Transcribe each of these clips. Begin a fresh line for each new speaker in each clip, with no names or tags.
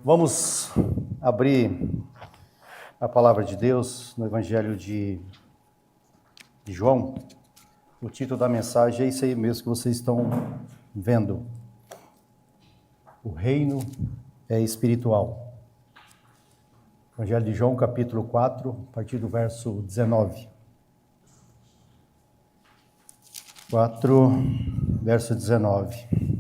Vamos abrir a palavra de Deus no Evangelho de João. O título da mensagem é isso aí mesmo que vocês estão vendo. O reino é espiritual. Evangelho de João, capítulo 4, a partir do verso 19. 4, verso 19.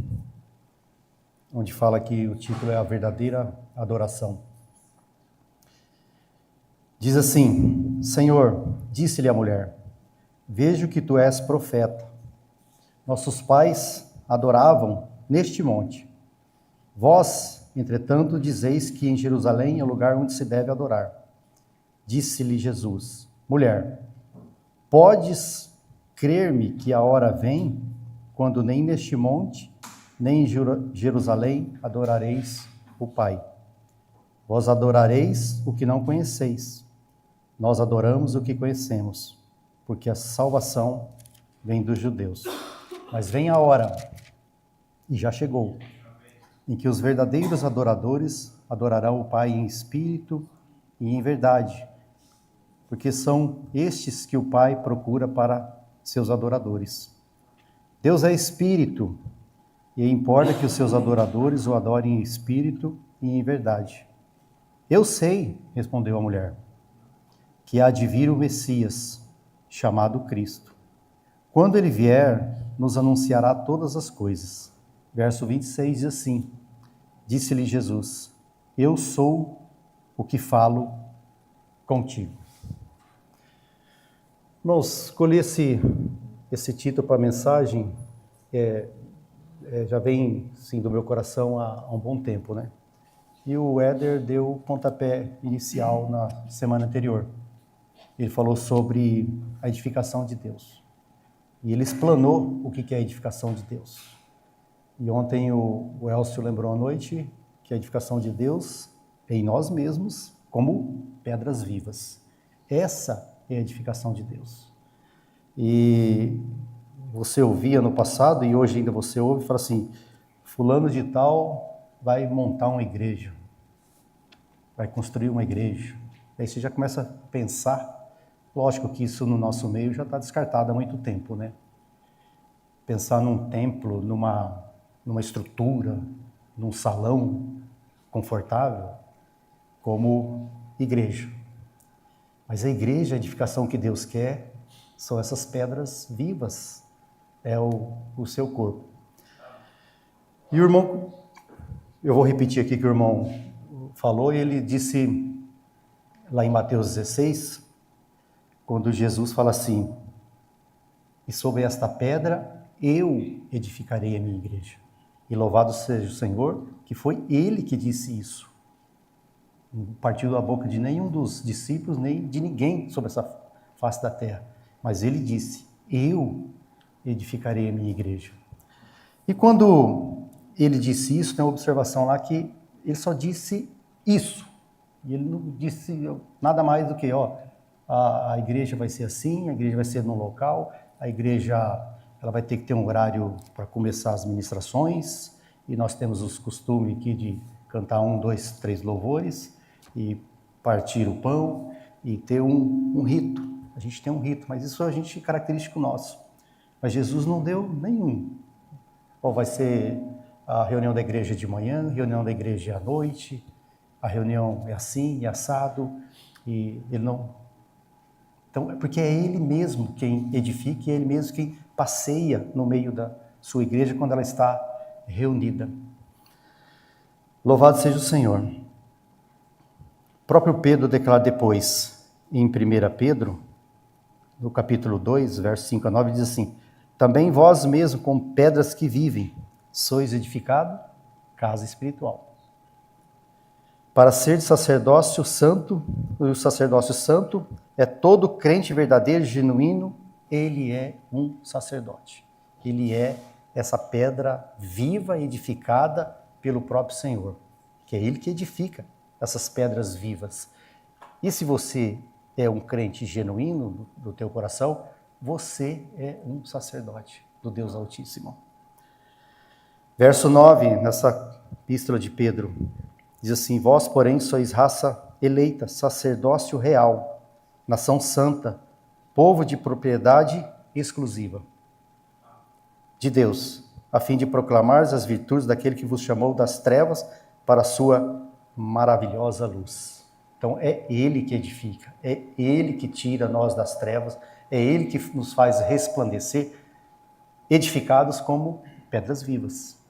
Onde fala que o título é a verdadeira adoração. Diz assim: Senhor, disse-lhe a mulher, vejo que tu és profeta. Nossos pais adoravam neste monte. Vós, entretanto, dizeis que em Jerusalém é o lugar onde se deve adorar. Disse-lhe Jesus: Mulher, podes crer-me que a hora vem, quando nem neste monte, nem em Jerusalém adorareis o Pai. Vós adorareis o que não conheceis. Nós adoramos o que conhecemos, porque a salvação vem dos judeus. Mas vem a hora, e já chegou, em que os verdadeiros adoradores adorarão o Pai em espírito e em verdade, porque são estes que o Pai procura para seus adoradores. Deus é espírito, e importa que os seus adoradores o adorem em espírito e em verdade. Eu sei, respondeu a mulher, que há de vir o Messias, chamado Cristo. Quando ele vier, nos anunciará todas as coisas. Verso 26 diz assim: Disse-lhe Jesus: Eu sou o que falo contigo. Irmãos, escolhi esse título para a mensagem, já vem, sim, do meu coração há um bom tempo, né? E o Éder deu o pontapé inicial na semana anterior. Ele falou sobre a edificação de Deus. E ele explanou o que é a edificação de Deus. E ontem o Elcio lembrou à noite que a edificação de Deus é em nós mesmos, como pedras vivas. Essa é a edificação de Deus. E você ouvia no passado, e hoje ainda você ouve, fala assim: fulano de tal vai montar uma igreja, vai construir uma igreja. Aí você já começa a pensar, lógico que isso no nosso meio já está descartado há muito tempo, né? Pensar num templo, numa estrutura, num salão confortável, como igreja. Mas a igreja, a edificação que Deus quer, são essas pedras vivas, é o seu corpo. E o irmão, eu vou repetir aqui que o irmão falou, e ele disse lá em Mateus 16, quando Jesus fala assim: e sobre esta pedra eu edificarei a minha igreja. E louvado seja o Senhor, que foi Ele que disse isso. Não partiu da boca de nenhum dos discípulos, nem de ninguém sobre essa face da terra. Mas Ele disse: eu edificarei a minha igreja. E quando Ele disse isso, tem uma observação lá que Ele só disse isso. E Ele não disse nada mais do que, a igreja vai ser assim, a igreja vai ser num local, a igreja ela vai ter que ter um horário para começar as ministrações, e nós temos os costumes aqui de cantar 1, 2, 3 louvores, e partir o pão, e ter um rito. A gente tem um rito, mas isso a gente é característico nosso. Mas Jesus não deu nenhum. Vai ser a reunião da igreja de manhã, reunião da igreja à noite, a reunião é assim, é assado, e Ele não... Então, é porque é Ele mesmo quem edifica, e é Ele mesmo quem passeia no meio da sua igreja quando ela está reunida. Louvado seja o Senhor. O próprio Pedro declara depois, em 1 Pedro, no capítulo 2, versos 5 a 9, diz assim: também vós mesmos, como pedras que vivem, sois edificado casa espiritual, para ser sacerdócio santo. E o sacerdócio santo é todo crente verdadeiro, genuíno, ele é um sacerdote. Ele é essa pedra viva, edificada pelo próprio Senhor, que é Ele que edifica essas pedras vivas. E se você é um crente genuíno do teu coração, você é um sacerdote do Deus Altíssimo. Verso 9, nessa epístola de Pedro: Diz assim: vós, porém, sois raça eleita, sacerdócio real, nação santa, povo de propriedade exclusiva de Deus, a fim de proclamar as virtudes daquele que vos chamou das trevas para a sua maravilhosa luz. Então é Ele que edifica, é Ele que tira nós das trevas, é Ele que nos faz resplandecer, edificados como pedras vivas.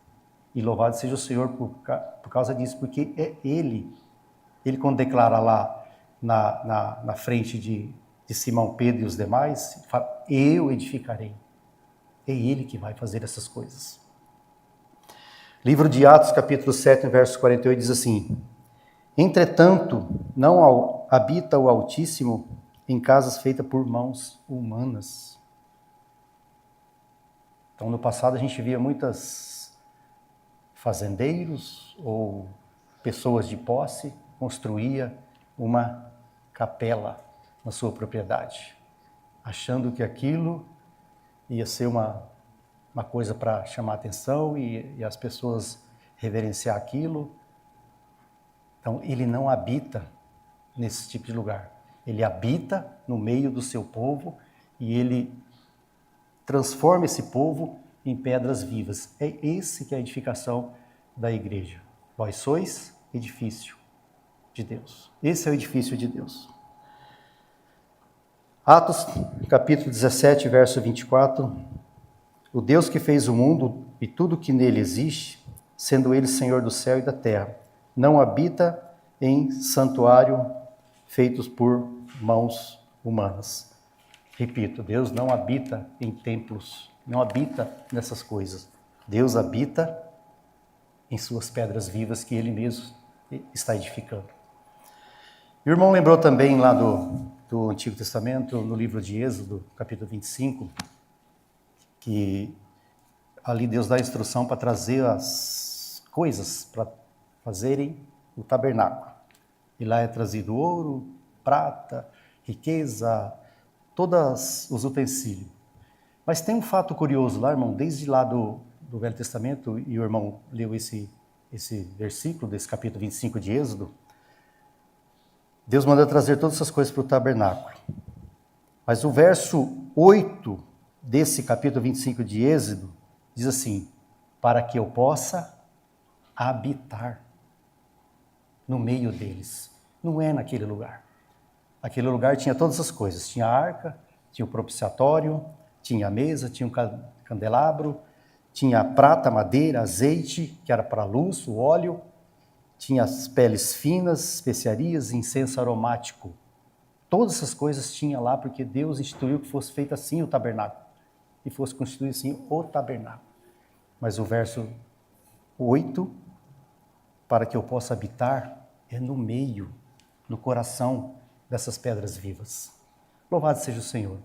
E louvado seja o Senhor por causa disso, porque é Ele quando declara lá na frente de Simão Pedro e os demais, fala, eu edificarei. É Ele que vai fazer essas coisas. Livro de Atos, capítulo 7, verso 48, diz assim: entretanto, não habita o Altíssimo em casas feitas por mãos humanas. Então, no passado, a gente via muitos fazendeiros ou pessoas de posse construía uma capela na sua propriedade, achando que aquilo ia ser uma coisa para chamar atenção e as pessoas reverenciar aquilo. Então, ele não habita nesse tipo de lugar. Ele habita no meio do seu povo e ele transforma esse povo em pedras vivas. É esse que é a edificação da igreja. Vós sois edifício de Deus. Esse é o edifício de Deus. Atos, capítulo 17, verso 24. O Deus que fez o mundo e tudo que nele existe, sendo ele Senhor do céu e da terra, não habita em santuário feitos por mãos humanas. Repito, Deus não habita em templos, não habita nessas coisas. Deus habita em suas pedras vivas que Ele mesmo está edificando. O irmão lembrou também lá do Antigo Testamento, no livro de Êxodo, capítulo 25, que ali Deus dá a instrução para trazer as coisas para fazerem o tabernáculo. E lá é trazido ouro, prata, riqueza, todos os utensílios. Mas tem um fato curioso lá, irmão, desde lá do Velho Testamento, e o irmão leu esse versículo desse capítulo 25 de Êxodo, Deus manda trazer todas essas coisas para o tabernáculo. Mas o verso 8 desse capítulo 25 de Êxodo diz assim: para que eu possa habitar no meio deles. Não é naquele lugar. Aquele lugar tinha todas as coisas. Tinha a arca, tinha o propiciatório, tinha a mesa, tinha um candelabro, tinha a prata, madeira, azeite, que era para a luz, o óleo, tinha as peles finas, especiarias, incenso aromático. Todas essas coisas tinha lá porque Deus instituiu que fosse feito assim o tabernáculo. E fosse constituído assim o tabernáculo. Mas o verso 8, para que eu possa habitar, é no meio, no coração dessas pedras vivas. Louvado seja o Senhor.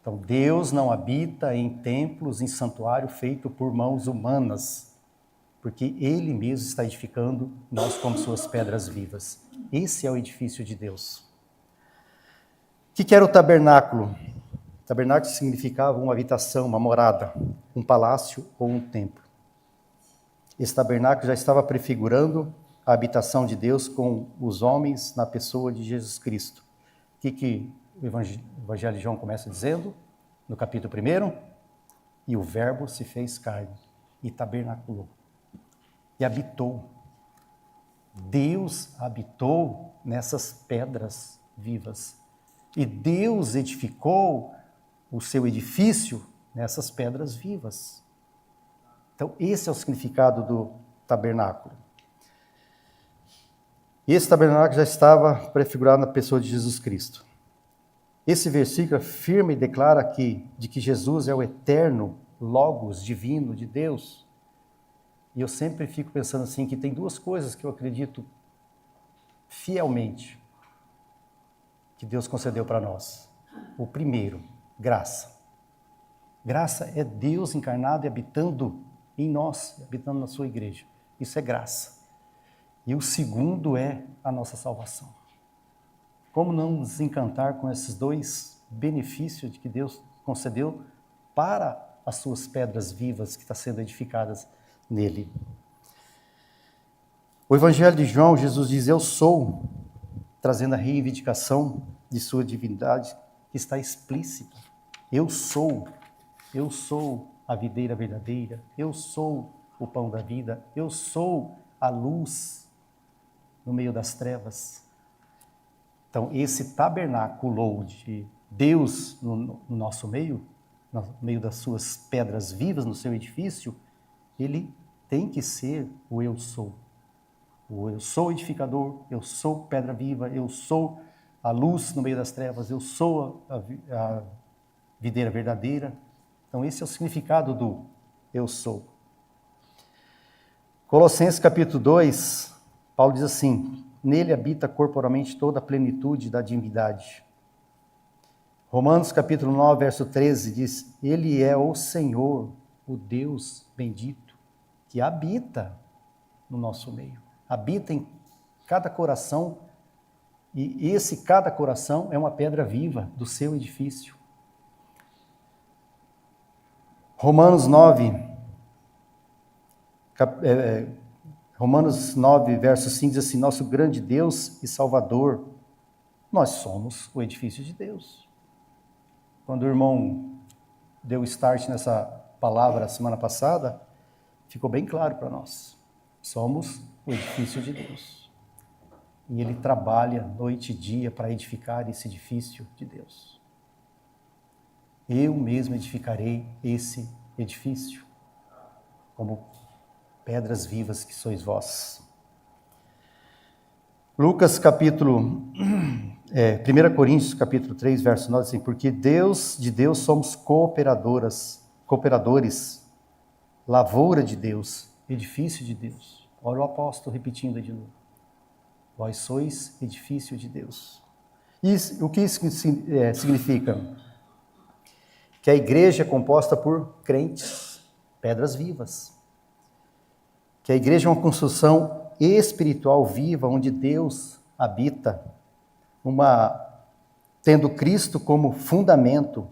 Então, Deus não habita em templos, em santuário feito por mãos humanas, porque Ele mesmo está edificando nós como suas pedras vivas. Esse é o edifício de Deus. O que era o tabernáculo? O tabernáculo significava uma habitação, uma morada, um palácio ou um templo. Esse tabernáculo já estava prefigurando a habitação de Deus com os homens na pessoa de Jesus Cristo. O que o Evangelho de João começa dizendo? No capítulo 1, e o verbo se fez carne e tabernaculou. E habitou. Deus habitou nessas pedras vivas. E Deus edificou o seu edifício nessas pedras vivas. Então, esse é o significado do tabernáculo. E esse tabernáculo já estava prefigurado na pessoa de Jesus Cristo. Esse versículo afirma e declara de que Jesus é o eterno Logos divino de Deus. E eu sempre fico pensando assim, que tem duas coisas que eu acredito fielmente que Deus concedeu para nós. O primeiro, graça. Graça é Deus encarnado e habitando em nós, habitando na sua igreja. Isso é graça. E o segundo é a nossa salvação. Como não nos encantar com esses dois benefícios que Deus concedeu para as suas pedras vivas que estão sendo edificadas nele? O Evangelho de João, Jesus diz, eu sou, trazendo a reivindicação de sua divindade, que está explícita. Eu sou a videira verdadeira, eu sou o pão da vida, eu sou a luz no meio das trevas. Então, esse tabernáculo de Deus no nosso meio, no meio das suas pedras vivas, no seu edifício, ele tem que ser o eu sou. O eu sou edificador, eu sou pedra viva, eu sou a luz no meio das trevas, eu sou a videira verdadeira. Então, esse é o significado do eu sou. Colossenses capítulo 2, Paulo diz assim, nele habita corporalmente toda a plenitude da divindade. Romanos capítulo 9, verso 13 diz, ele é o Senhor, o Deus bendito, que habita no nosso meio. Habita em cada coração, e esse cada coração é uma pedra viva do seu edifício. Romanos 9, verso 5 diz assim, nosso grande Deus e Salvador, nós somos o edifício de Deus. Quando o irmão deu start nessa palavra semana passada, ficou bem claro para nós. Somos o edifício de Deus. E Ele trabalha noite e dia para edificar esse edifício de Deus. Eu mesmo edificarei esse edifício, como pedras vivas que sois vós. Lucas capítulo, 1 Coríntios capítulo 3, verso 9, assim, porque de Deus somos cooperadores, lavoura de Deus, edifício de Deus. Olha o apóstolo repetindo de novo. Vós sois edifício de Deus. O que isso significa? Que a igreja é composta por crentes, pedras vivas. Que a igreja é uma construção espiritual viva, onde Deus habita, tendo Cristo como fundamento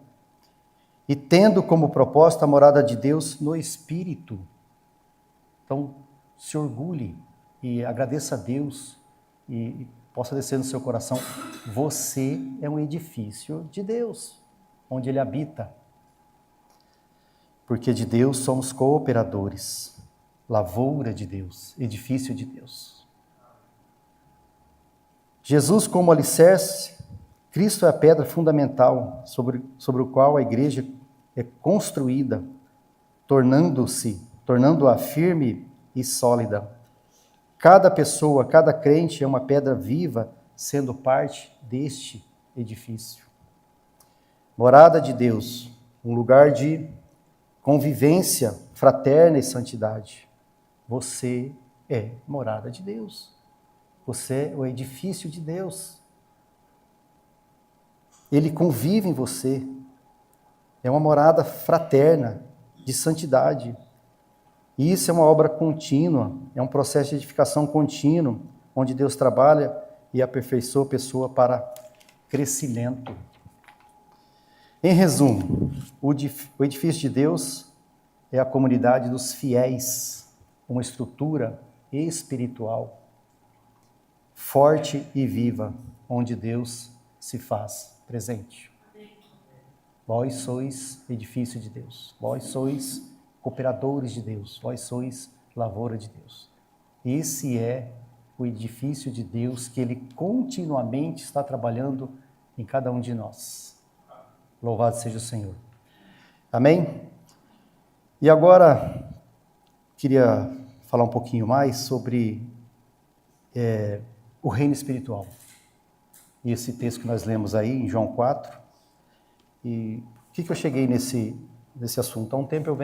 e tendo como propósito a morada de Deus no Espírito. Então, se orgulhe e agradeça a Deus e possa descer no seu coração, você é um edifício de Deus, onde Ele habita. Porque de Deus somos cooperadores, lavoura de Deus, edifício de Deus. Jesus como alicerce, Cristo é a pedra fundamental sobre o qual a igreja é construída, tornando-a firme e sólida. Cada pessoa, cada crente é uma pedra viva, sendo parte deste edifício. Morada de Deus, um lugar de convivência fraterna e santidade. Você é morada de Deus. Você é o edifício de Deus. Ele convive em você. É uma morada fraterna, de santidade. E isso é uma obra contínua, é um processo de edificação contínuo, onde Deus trabalha e aperfeiçoa a pessoa para crescimento. Em resumo, o edifício de Deus é a comunidade dos fiéis, uma estrutura espiritual, forte e viva, onde Deus se faz presente. Vós sois edifício de Deus, vós sois cooperadores de Deus, vós sois lavoura de Deus. Esse é o edifício de Deus que Ele continuamente está trabalhando em cada um de nós. Louvado seja o Senhor. Amém? E agora, queria falar um pouquinho mais sobre o reino espiritual. E esse texto que nós lemos aí, em João 4. E o que eu cheguei nesse assunto? Há um tempo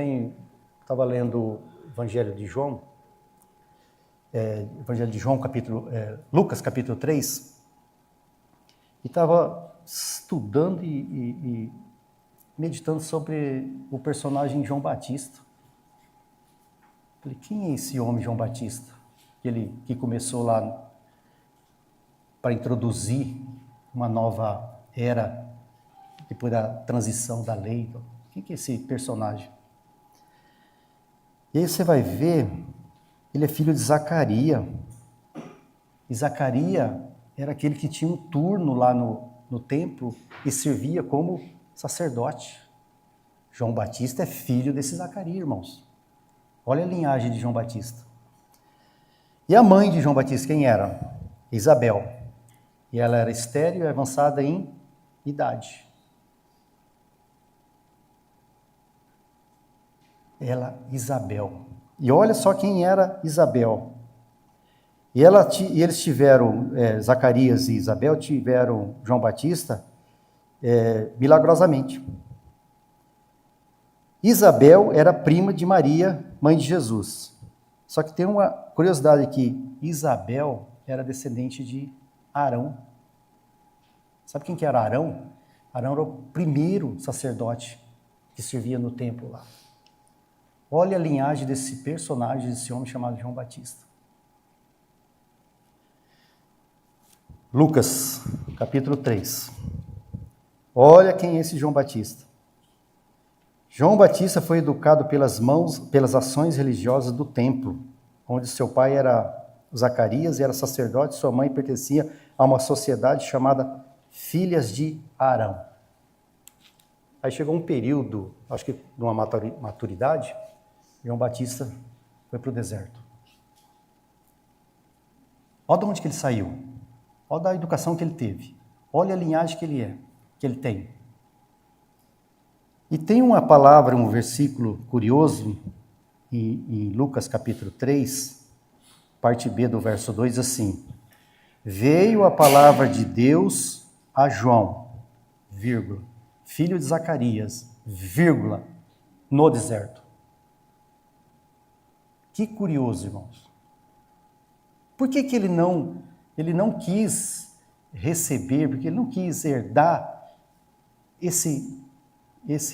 estava lendo o Evangelho de João, Lucas capítulo 3, e estava estudando e meditando sobre o personagem João Batista. Falei, quem é esse homem João Batista? Que começou lá para introduzir uma nova era, depois da transição da lei. Quem é esse personagem? E aí você vai ver, ele é filho de Zacarias. E Zacarias era aquele que tinha um turno lá no templo e servia como sacerdote. João Batista é filho desse Zacarias, irmãos. Olha a linhagem de João Batista. E a mãe de João Batista, quem era? Isabel. E ela era estéril e avançada em idade. Ela, Isabel. E olha só quem era Isabel. E eles tiveram, Zacarias e Isabel tiveram João Batista milagrosamente. Isabel era prima de Maria, mãe de Jesus. Só que tem uma curiosidade aqui. Isabel era descendente de Arão. Sabe quem que era Arão? Arão era o primeiro sacerdote que servia no templo lá. Olha a linhagem desse personagem, desse homem chamado João Batista. Lucas, capítulo 3. Olha quem é esse João Batista. João Batista foi educado pelas ações religiosas do templo, onde seu pai era Zacarias, era sacerdote, sua mãe pertencia a uma sociedade chamada Filhas de Arão. Aí chegou um período, acho que de uma maturidade, João Batista foi para o deserto. Olha de onde que ele saiu. Olha da educação que ele teve. Olha a linhagem que ele tem. E tem uma palavra, um versículo curioso, em Lucas capítulo 3, parte B do verso 2, assim: veio a palavra de Deus a João, vírgula, filho de Zacarias, vírgula, no deserto. Que curioso, irmãos. Por que ele não quis receber, porque ele não quis herdar esse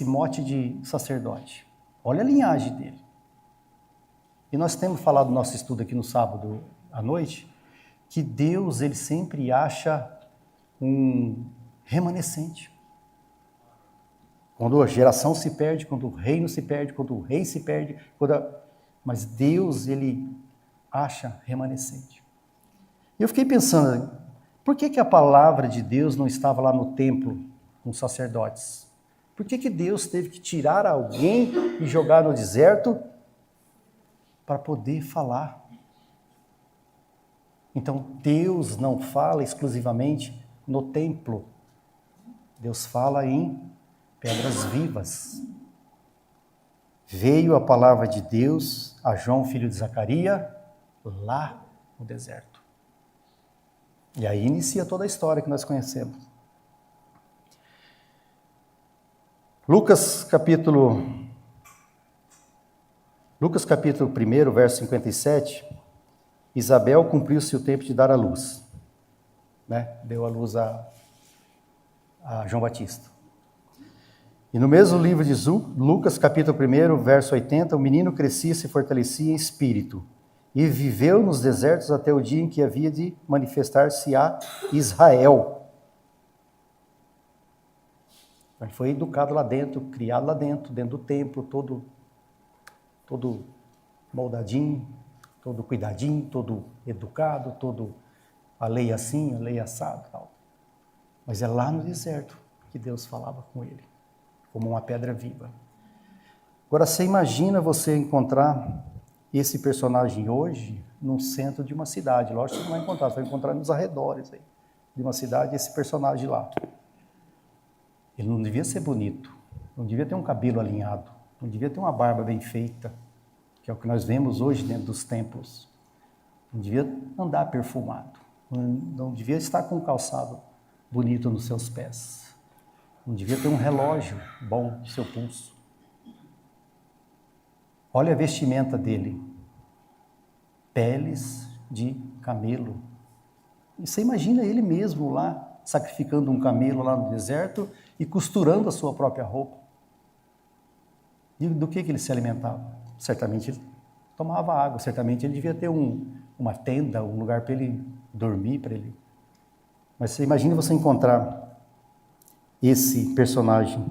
mote de sacerdote? Olha a linhagem dele. E nós temos falado no nosso estudo aqui no sábado à noite, que Deus, ele sempre acha um remanescente. Quando a geração se perde, quando o reino se perde, quando o rei se perde, mas Deus, ele acha remanescente. Eu fiquei pensando, por que a palavra de Deus não estava lá no templo com os sacerdotes? Por que Deus teve que tirar alguém e jogar no deserto para poder falar? Então, Deus não fala exclusivamente no templo. Deus fala em pedras vivas. Veio a palavra de Deus a João, filho de Zacarias, lá no deserto. E aí inicia toda a história que nós conhecemos. Lucas capítulo 1, verso 57, Isabel cumpriu-se o tempo de dar à luz. Deu à luz a João Batista. E no mesmo livro de Lucas, capítulo 1, verso 80, o menino crescia e se fortalecia em espírito, e viveu nos desertos até o dia em que havia de manifestar-se a Israel. Ele foi educado lá dentro, criado lá dentro do templo, todo moldadinho, todo cuidadinho, todo educado, todo a lei assim, a lei assado, tal. Mas é lá no deserto que Deus falava com ele, como uma pedra viva. Agora, você imagina você encontrar esse personagem hoje no centro de uma cidade. Lógico que você não vai encontrar, você vai encontrar nos arredores aí, de uma cidade, esse personagem lá. Ele não devia ser bonito, não devia ter um cabelo alinhado, não devia ter uma barba bem feita, que é o que nós vemos hoje dentro dos templos. Não devia andar perfumado, não devia estar com um calçado bonito nos seus pés, não devia ter um relógio bom no seu pulso. Olha a vestimenta dele, peles de camelo. E você imagina ele mesmo lá, sacrificando um camelo lá no deserto e costurando a sua própria roupa. E do que ele se alimentava? Certamente ele tomava água, certamente ele devia ter uma tenda, um lugar para ele dormir, para ele. Mas você imagina você encontrar esse personagem.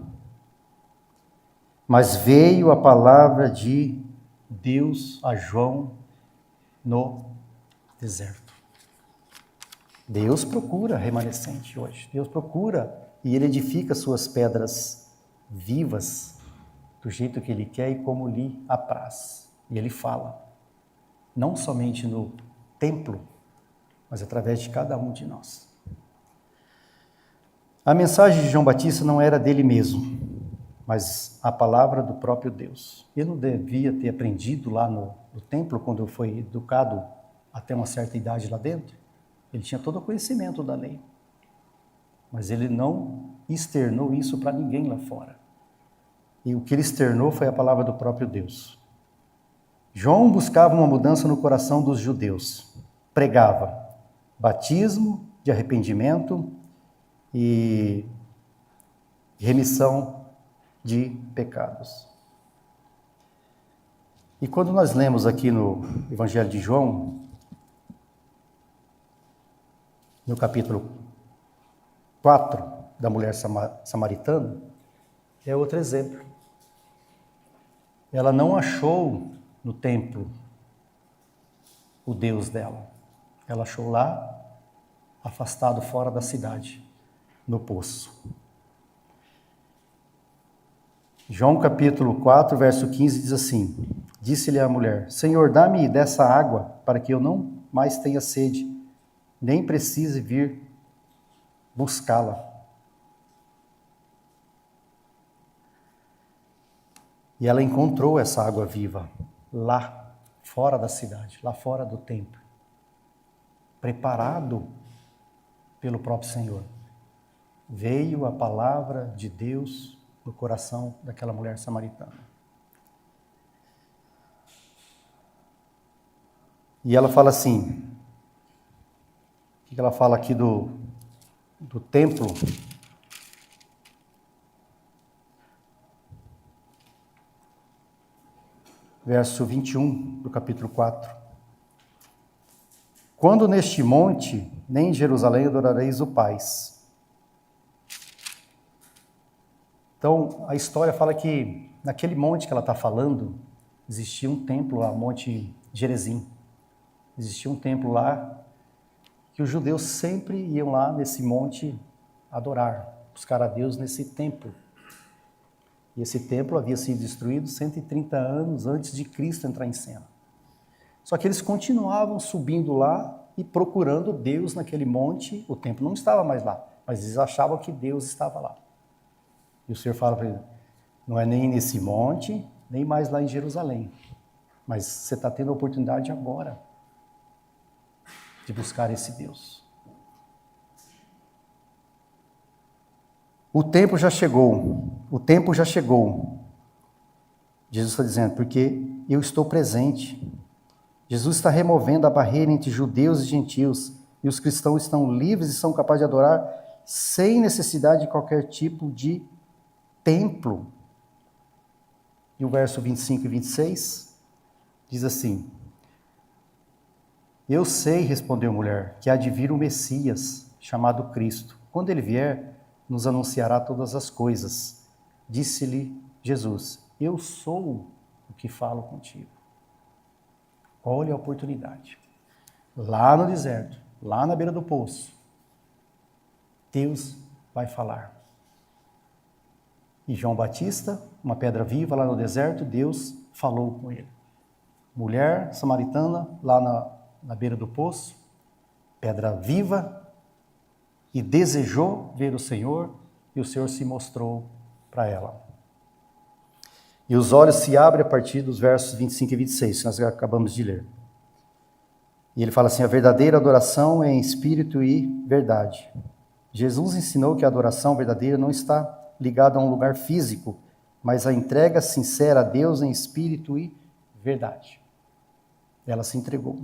Mas veio a palavra de Deus a João no deserto. Deus procura remanescente hoje. Deus procura e Ele edifica suas pedras vivas do jeito que Ele quer e como lhe apraz. E Ele fala, não somente no templo, mas através de cada um de nós. A mensagem de João Batista não era dele mesmo, mas a palavra do próprio Deus. Ele não devia ter aprendido lá no templo, quando foi educado até uma certa idade lá dentro. Ele tinha todo o conhecimento da lei, mas ele não externou isso para ninguém lá fora. E o que ele externou foi a palavra do próprio Deus. João buscava uma mudança no coração dos judeus. Pregava batismo de arrependimento e remissão de pecados. E quando nós lemos aqui no Evangelho de João, no capítulo 4, da mulher samaritana, é outro exemplo. Ela não achou no templo o Deus dela. Ela achou lá, afastado fora da cidade, no poço. João capítulo 4, verso 15 diz assim: Disse-lhe a mulher: Senhor, dá-me dessa água, para que eu não mais tenha sede, nem precise vir buscá-la. E ela encontrou essa água viva lá, fora da cidade, lá fora do templo, preparado pelo próprio Senhor. Veio a palavra de Deus no coração daquela mulher samaritana. E ela fala assim, o que ela fala aqui do templo? Verso 21 do capítulo 4. Quando neste monte, nem em Jerusalém, adorareis o Pai. Então, a história fala que naquele monte que ela está falando, existia um templo lá, Monte Gerizim. Existia um templo lá, que os judeus sempre iam lá nesse monte adorar, buscar a Deus nesse templo. E esse templo havia sido destruído 130 anos antes de Cristo entrar em cena. Só que eles continuavam subindo lá e procurando Deus naquele monte. O templo não estava mais lá, mas eles achavam que Deus estava lá. E o Senhor fala para ele, não é nem nesse monte, nem mais lá em Jerusalém. Mas você está tendo a oportunidade agora de buscar esse Deus. O tempo já chegou. O tempo já chegou. Jesus está dizendo, porque eu estou presente. Jesus está removendo a barreira entre judeus e gentios. E os cristãos estão livres e são capazes de adorar sem necessidade de qualquer tipo de templo. E o verso 25 e 26 diz assim: Eu sei, respondeu a mulher, que há de vir o Messias, chamado Cristo. Quando ele vier, nos anunciará todas as coisas. Disse-lhe Jesus: Eu sou o que falo contigo. Olha a oportunidade. Lá no deserto, lá na beira do poço, Deus vai falar. E João Batista, uma pedra viva lá no deserto, Deus falou com ele. Mulher samaritana, lá na beira do poço, pedra viva, e desejou ver o Senhor, e o Senhor se mostrou para ela. E os olhos se abrem a partir dos versos 25 e 26, que nós acabamos de ler. E ele fala assim, a verdadeira adoração é em espírito e verdade. Jesus ensinou que a adoração verdadeira não está ligada a um lugar físico, mas a entrega sincera a Deus em espírito e verdade. Ela se entregou.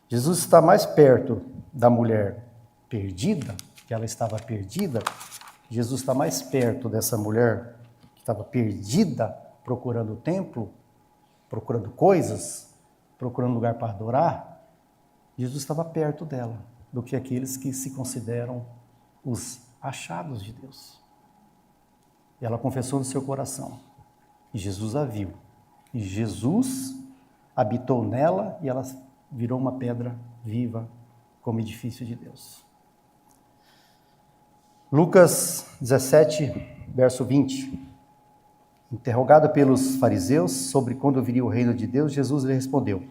Jesus está mais perto da mulher perdida, que ela estava perdida. Jesus está mais perto dessa mulher que estava perdida, procurando o templo, procurando coisas, procurando lugar para adorar. Jesus estava perto dela do que aqueles que se consideram os achados de Deus. E ela confessou no seu coração. E Jesus a viu. E Jesus habitou nela e ela virou uma pedra viva, como edifício de Deus. Lucas 17, verso 20. Interrogado pelos fariseus sobre quando viria o reino de Deus, Jesus lhe respondeu: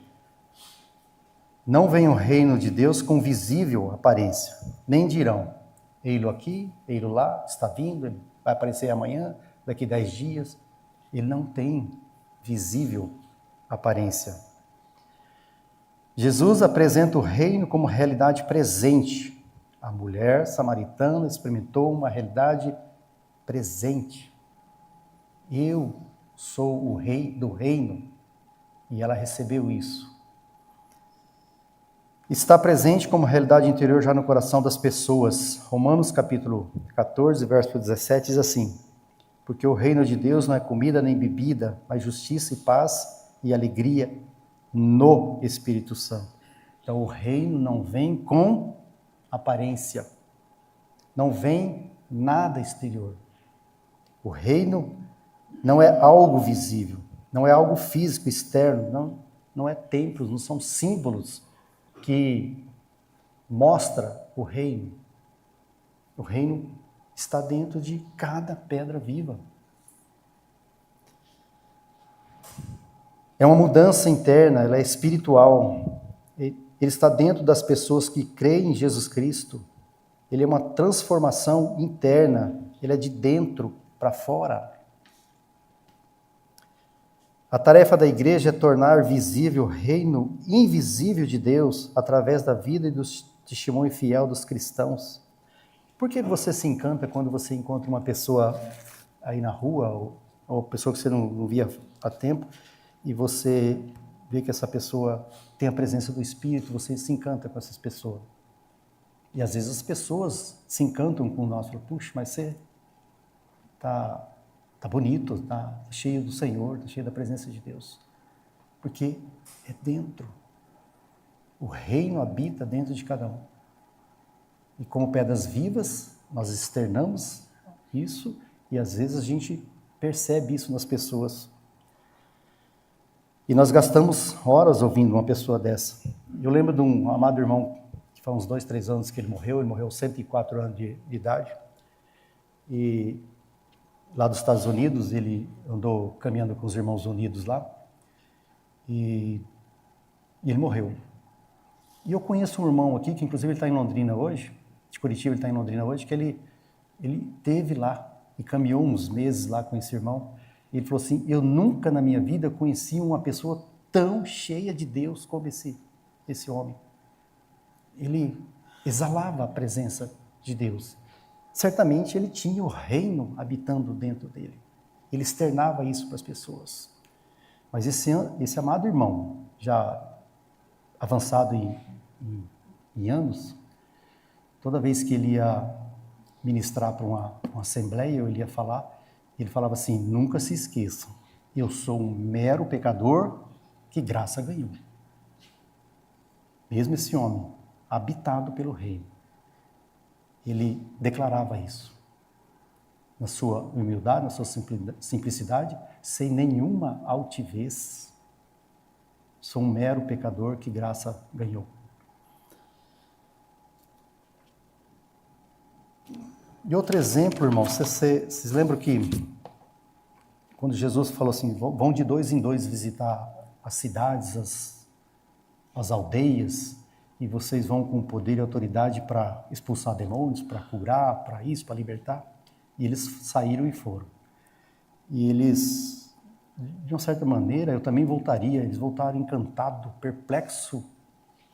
não vem o reino de Deus com visível aparência, nem dirão, ei-lo aqui, ei-lo lá, está vindo, ele vai aparecer amanhã, daqui 10 dias. Ele não tem visível aparência. Jesus apresenta o reino como realidade presente. A mulher samaritana experimentou uma realidade presente. Eu sou o rei do reino. E ela recebeu isso. Está presente como realidade interior já no coração das pessoas. Romanos capítulo 14, verso 17 diz assim: porque o reino de Deus não é comida nem bebida, mas justiça e paz e alegria no Espírito Santo. Então o reino não vem com aparência, não vem nada exterior. O reino não é algo visível, não é algo físico, externo, não é templos, não são símbolos que mostra o reino. O reino está dentro de cada pedra viva. É uma mudança interna, ela é espiritual. Ele está dentro das pessoas que creem em Jesus Cristo. Ele é uma transformação interna, ele é de dentro para fora. A tarefa da igreja é tornar visível o reino invisível de Deus através da vida e do testemunho fiel dos cristãos. Por que você se encanta quando você encontra uma pessoa aí na rua, ou pessoa que você não via há tempo, e você vê que essa pessoa tem a presença do Espírito, você se encanta com essas pessoas? E às vezes as pessoas se encantam com nós, falam, puxa, mas você tá bonito, tá cheio do Senhor, tá cheio da presença de Deus. Porque é dentro. O reino habita dentro de cada um. E como pedras vivas, nós externamos isso e às vezes a gente percebe isso nas pessoas. E nós gastamos horas ouvindo uma pessoa dessa. Eu lembro de um amado irmão, que faz uns 2, 3 anos que ele morreu aos 104 anos de idade. E lá dos Estados Unidos, ele andou caminhando com os irmãos unidos lá. E ele morreu. E eu conheço um irmão aqui, que inclusive ele está em Londrina hoje, de Curitiba, ele está em Londrina hoje, que ele esteve lá e caminhou uns meses lá com esse irmão. E ele falou assim, eu nunca na minha vida conheci uma pessoa tão cheia de Deus como esse homem. Ele exalava a presença de Deus. Certamente ele tinha o reino habitando dentro dele. Ele externava isso para as pessoas. Mas esse amado irmão, já avançado em anos, toda vez que ele ia ministrar para uma assembleia, ou ele ia falar, ele falava assim, nunca se esqueçam, eu sou um mero pecador que graça ganhou. Mesmo esse homem, habitado pelo reino, ele declarava isso. Na sua humildade, na sua simplicidade, sem nenhuma altivez. Sou um mero pecador que graça ganhou. E outro exemplo, irmão, vocês lembram que quando Jesus falou assim, vão de 2 em 2 visitar as cidades, as aldeias, e vocês vão com poder e autoridade para expulsar demônios, para curar, para isso, para libertar. E eles saíram e foram. E eles, de uma certa maneira, eu também voltaria, eles voltaram encantados, perplexos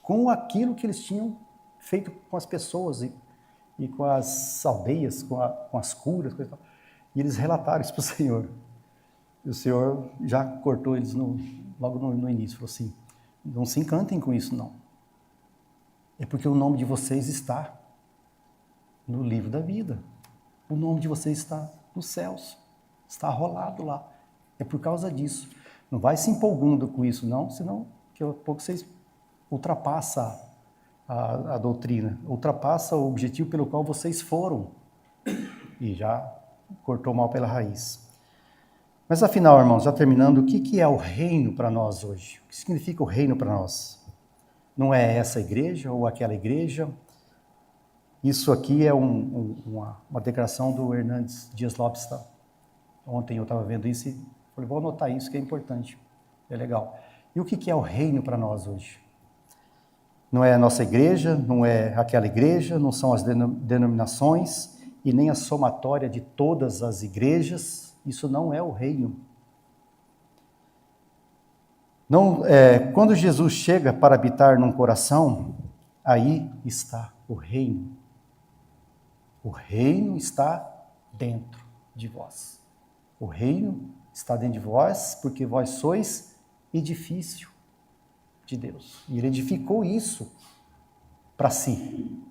com aquilo que eles tinham feito com as pessoas e com as aldeias, com as curas, coisa e tal. E eles relataram isso para o Senhor. E o Senhor já cortou eles logo no início, falou assim, não se encantem com isso não. É porque o nome de vocês está no livro da vida. O nome de vocês está nos céus, está arrolado lá. É por causa disso. Não vai se empolgando com isso não, senão daqui a pouco vocês ultrapassam a doutrina, ultrapassa o objetivo pelo qual vocês foram e já cortou mal pela raiz. Mas afinal, irmãos, já terminando, o que é o reino para nós hoje? O que significa o reino para nós? não é essa igreja ou aquela igreja. Isso aqui é uma declaração do Hernandes Dias Lopes. Tá? Ontem eu estava vendo isso e falei, vou anotar isso que é importante, é legal. E o que é o reino para nós hoje? Não é a nossa igreja, não é aquela igreja, não são as denominações e nem a somatória de todas as igrejas. Isso não é o reino. Não, quando Jesus chega para habitar num coração, aí está o reino. O reino está dentro de vós. O reino está dentro de vós porque vós sois edifício de Deus. E ele edificou isso para si.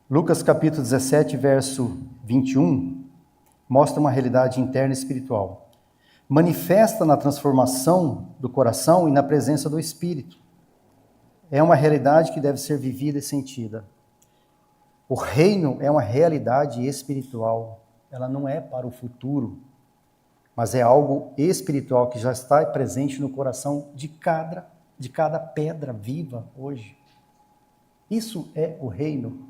Lucas capítulo 17, verso 21, mostra uma realidade interna e espiritual. Manifesta na transformação do coração e na presença do Espírito. É uma realidade que deve ser vivida e sentida. O reino é uma realidade espiritual. Ela não é para o futuro, mas é algo espiritual que já está presente no coração de cada pedra viva hoje. Isso é o reino.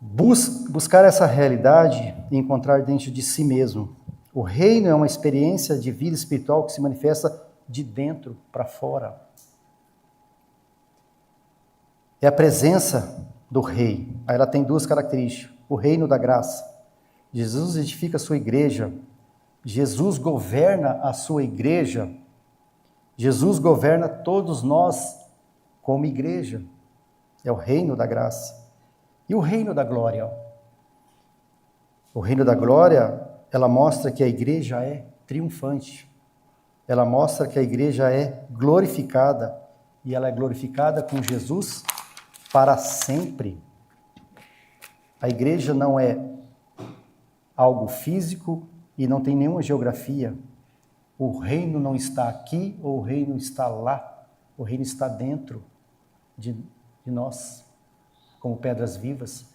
Buscar essa realidade e encontrar dentro de si mesmo. O reino é uma experiência de vida espiritual que se manifesta de dentro para fora. É a presença do rei. Aí ela tem duas características. O reino da graça. Jesus edifica a sua igreja. Jesus governa a sua igreja. Jesus governa todos nós como igreja. É o reino da graça. E o reino da glória? O reino da glória, ela mostra que a igreja é triunfante. Ela mostra que a igreja é glorificada. E ela é glorificada com Jesus para sempre. A igreja não é algo físico e não tem nenhuma geografia. O reino não está aqui ou o reino está lá. O reino está dentro de nós, como pedras vivas.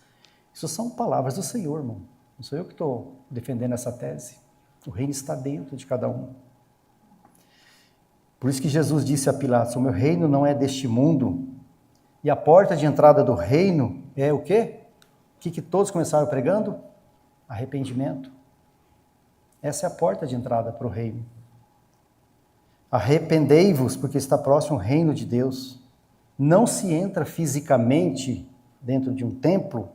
Isso são palavras do Senhor, irmão. Não sou eu que estou defendendo essa tese. O reino está dentro de cada um. Por isso que Jesus disse a Pilatos, o meu reino não é deste mundo. E a porta de entrada do reino é o quê? O que todos começaram pregando? Arrependimento. Essa é a porta de entrada para o reino. Arrependei-vos, porque está próximo o reino de Deus. Não se entra fisicamente dentro de um templo,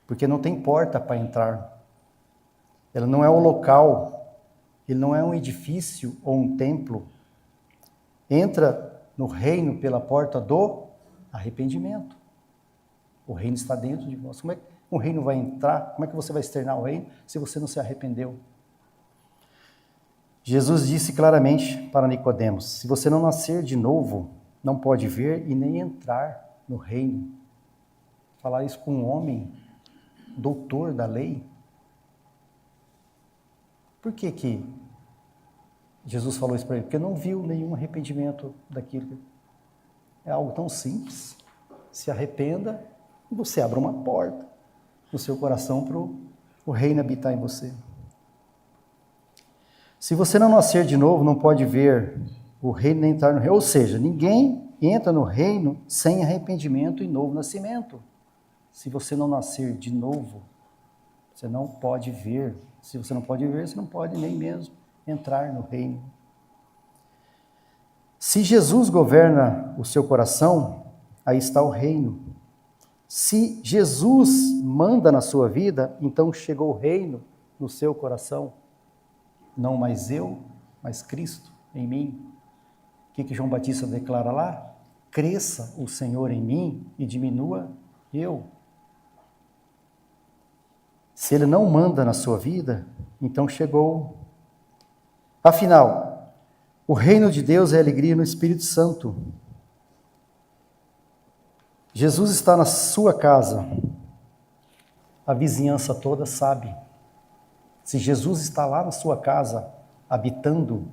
porque não tem porta para entrar. Ela não é um local, ele não é um edifício ou um templo. Entra no reino pela porta do arrependimento. O reino está dentro de vós. Como é que o reino vai entrar? Como é que você vai externar o reino se você não se arrependeu? Jesus disse claramente para Nicodemos, se você não nascer de novo, não pode ver e nem entrar no reino. Falar isso com um homem, doutor da lei. Por que Jesus falou isso para ele? Porque não viu nenhum arrependimento daquilo. É algo tão simples. Se arrependa e você abre uma porta no seu coração para o reino habitar em você. Se você não nascer de novo, não pode ver o reino nem entrar no reino. Ou seja, ninguém entra no reino sem arrependimento e novo nascimento. Se você não nascer de novo, você não pode ver. Se você não pode ver, você não pode nem mesmo entrar no reino. Se Jesus governa o seu coração, aí está o reino. Se Jesus manda na sua vida, então chegou o reino no seu coração. Não mais eu, mas Cristo em mim. O que João Batista declara lá? Cresça o Senhor em mim e diminua eu. Se Ele não manda na sua vida, então chegou. Afinal, o reino de Deus é alegria no Espírito Santo. Jesus está na sua casa. A vizinhança toda sabe. Se Jesus está lá na sua casa, habitando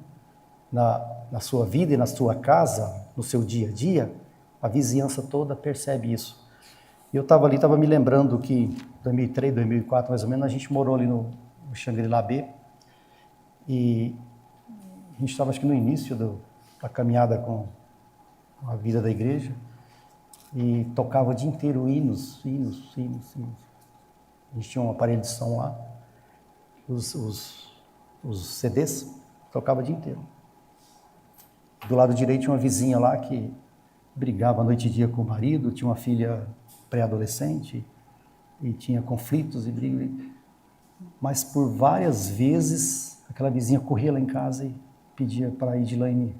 na sua vida e na sua casa, no seu dia a dia, a vizinhança toda percebe isso. Eu estava ali, estava me lembrando que em 2003, 2004, mais ou menos, a gente morou ali no Shangri-La B, e a gente estava, acho que no início a caminhada com a vida da igreja e tocava o dia inteiro hinos. A gente tinha um aparelho de som lá, os CDs, tocava o dia inteiro. Do lado direito tinha uma vizinha lá que brigava noite e dia com o marido, tinha uma filha pré-adolescente e tinha conflitos e brigas. Mas por várias vezes aquela vizinha corria lá em casa e pedia para a Edilane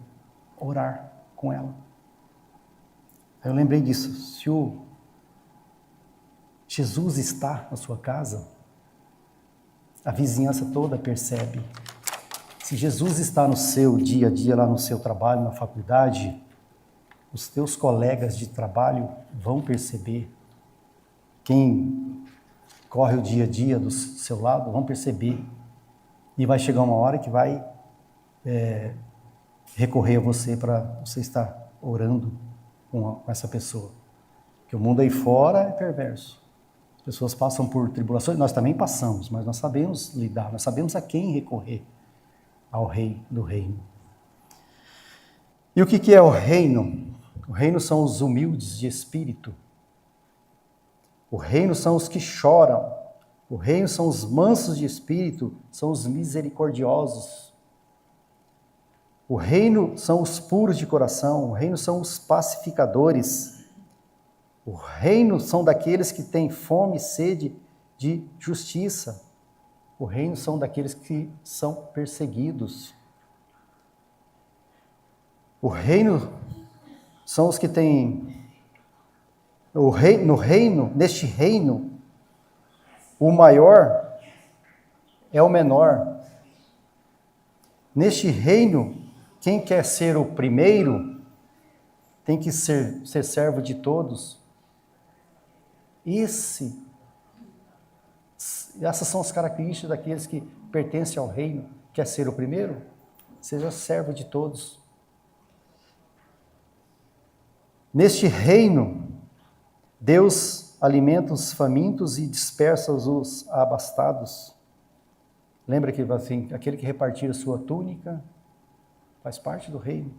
orar com ela. Aí eu lembrei disso. Se o Jesus está na sua casa, a vizinhança toda percebe. Se Jesus está no seu dia a dia, lá no seu trabalho, na faculdade, os teus colegas de trabalho vão perceber. Quem corre o dia a dia do seu lado vão perceber. E vai chegar uma hora que vai recorrer a você para você estar orando com essa pessoa. Porque o mundo aí fora é perverso. As pessoas passam por tribulações, nós também passamos, mas nós sabemos lidar, nós sabemos a quem recorrer, ao Rei do Reino. E o que é o reino? O reino são os humildes de espírito. O reino são os que choram. O reino são os mansos de espírito, são os misericordiosos. O reino são os puros de coração, o reino são os pacificadores. O reino são daqueles que têm fome e sede de justiça. O reino são daqueles que são perseguidos. O reino são os que têm... Neste reino, o maior é o menor. Neste reino, quem quer ser o primeiro tem que ser servo de todos. Essas são as características daqueles que pertencem ao reino. Quer ser o primeiro? Seja servo de todos. Neste reino, Deus alimenta os famintos e dispersa os abastados. Lembra que assim, aquele que repartir a sua túnica faz parte do reino.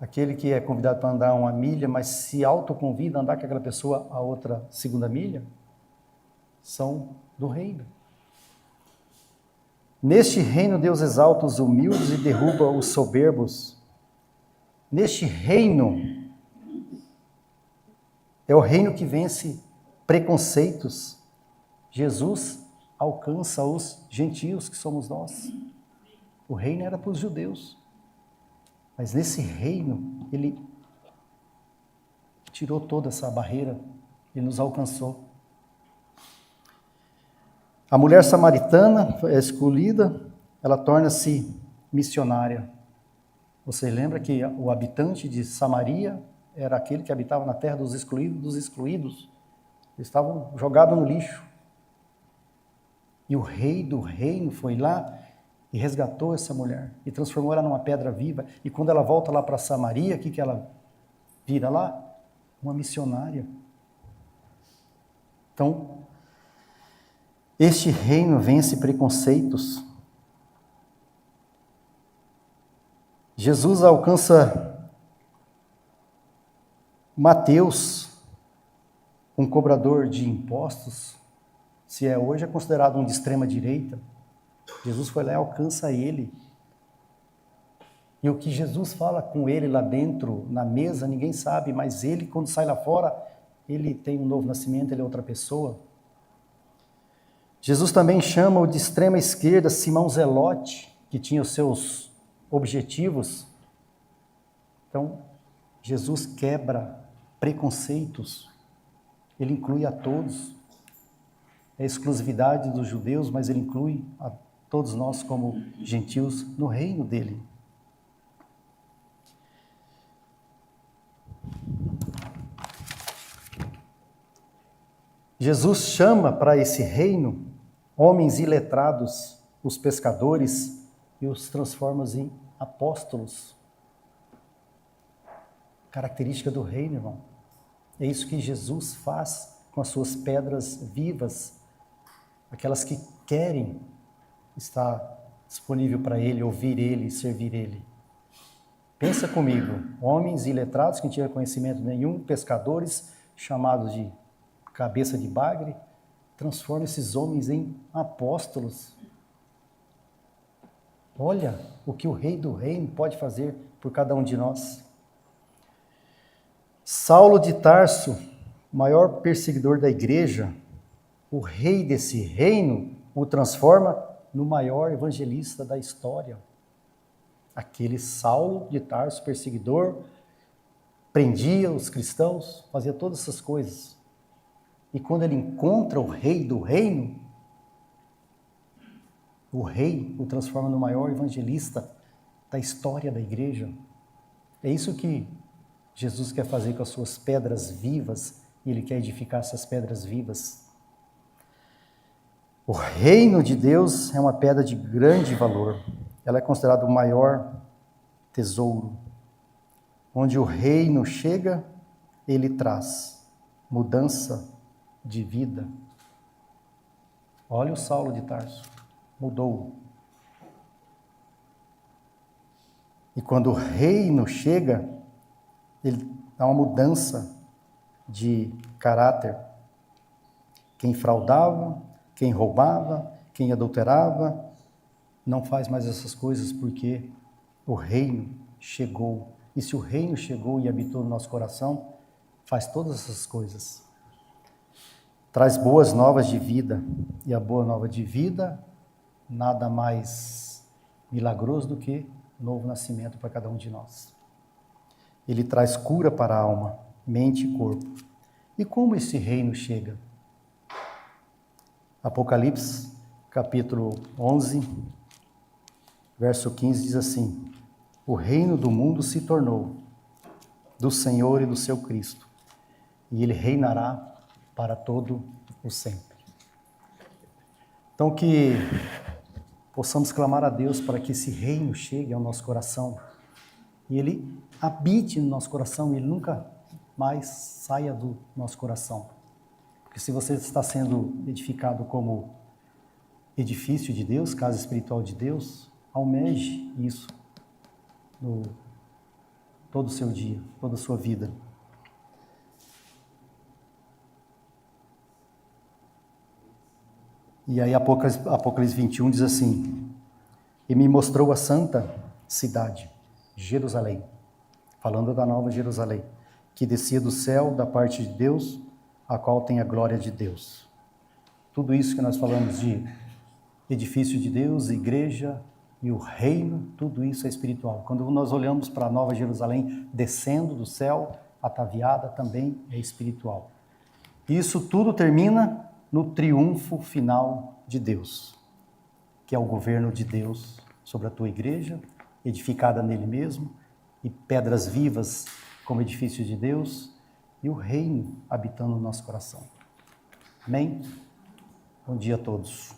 Aquele que é convidado para andar uma milha, mas se autoconvida a andar com aquela pessoa a outra segunda milha, são do reino. Neste reino, Deus exalta os humildes e derruba os soberbos. Neste reino, é o reino que vence preconceitos. Jesus alcança os gentios, que somos nós. O reino era para os judeus. Mas nesse reino, ele tirou toda essa barreira, ele nos alcançou. A mulher samaritana é escolhida, ela torna-se missionária. Você lembra que o habitante de Samaria era aquele que habitava na terra dos excluídos. Eles estavam jogados no lixo. E o rei do reino foi lá e resgatou essa mulher e transformou ela numa pedra viva. E quando ela volta lá para Samaria, o que ela vira lá? Uma missionária. Então, este reino vence preconceitos. Jesus alcança Mateus, um cobrador de impostos. Se hoje é considerado um de extrema direita, Jesus foi lá e alcança ele. E o que Jesus fala com ele lá dentro, na mesa, ninguém sabe, mas ele, quando sai lá fora, ele tem um novo nascimento, ele é outra pessoa. Jesus também chama o de extrema esquerda, Simão Zelote, que tinha os seus objetivos. Então, Jesus quebra preconceitos, ele inclui a todos. É a exclusividade dos judeus, mas ele inclui a todos nós como gentios no reino dele. Jesus chama para esse reino homens iletrados, os pescadores, e os transforma em apóstolos. Característica do reino, irmão. É isso que Jesus faz com as suas pedras vivas, aquelas que querem estar disponível para Ele, ouvir Ele, servir Ele. Pensa comigo, homens iletrados que não tinham conhecimento nenhum, pescadores chamados de cabeça de bagre, transforma esses homens em apóstolos. Olha o que o Rei do Reino pode fazer por cada um de nós. Saulo de Tarso, maior perseguidor da igreja, o rei desse reino o transforma no maior evangelista da história. Aquele Saulo de Tarso, perseguidor, prendia os cristãos, fazia todas essas coisas. E quando ele encontra o rei do reino, o rei o transforma no maior evangelista da história da igreja. É isso que Jesus quer fazer com as suas pedras vivas, e ele quer edificar essas pedras vivas. O reino de Deus é uma pedra de grande valor. Ela é considerada o maior tesouro. Onde o reino chega, ele traz mudança de vida. Olha o Saulo de Tarso, mudou. E quando o reino chega, ele dá uma mudança de caráter. Quem fraudava, quem roubava, quem adulterava, não faz mais essas coisas porque o reino chegou. E se o reino chegou e habitou no nosso coração, faz todas essas coisas. Traz boas novas de vida. E a boa nova de vida, nada mais milagroso do que novo nascimento para cada um de nós. Ele traz cura para a alma, mente e corpo. E como esse reino chega? Apocalipse, capítulo 11, verso 15, diz assim: o reino do mundo se tornou do Senhor e do seu Cristo, e ele reinará para todo o sempre. Então que possamos clamar a Deus para que esse reino chegue ao nosso coração, e ele habite no nosso coração, e ele nunca mais saia do nosso coração. Porque se você está sendo edificado como edifício de Deus, casa espiritual de Deus, almeje isso no todo o seu dia, toda a sua vida. E aí Apocalipse 21 diz assim: e me mostrou a santa cidade, Jerusalém, falando da nova Jerusalém, que descia do céu da parte de Deus, a qual tem a glória de Deus. Tudo isso que nós falamos de edifício de Deus, igreja e o reino, tudo isso é espiritual. Quando nós olhamos para a nova Jerusalém descendo do céu, ataviada, também é espiritual. Isso tudo termina no triunfo final de Deus, que é o governo de Deus sobre a tua igreja, edificada nele mesmo, e pedras vivas como edifício de Deus, e o reino habitando no nosso coração. Amém? Bom dia a todos.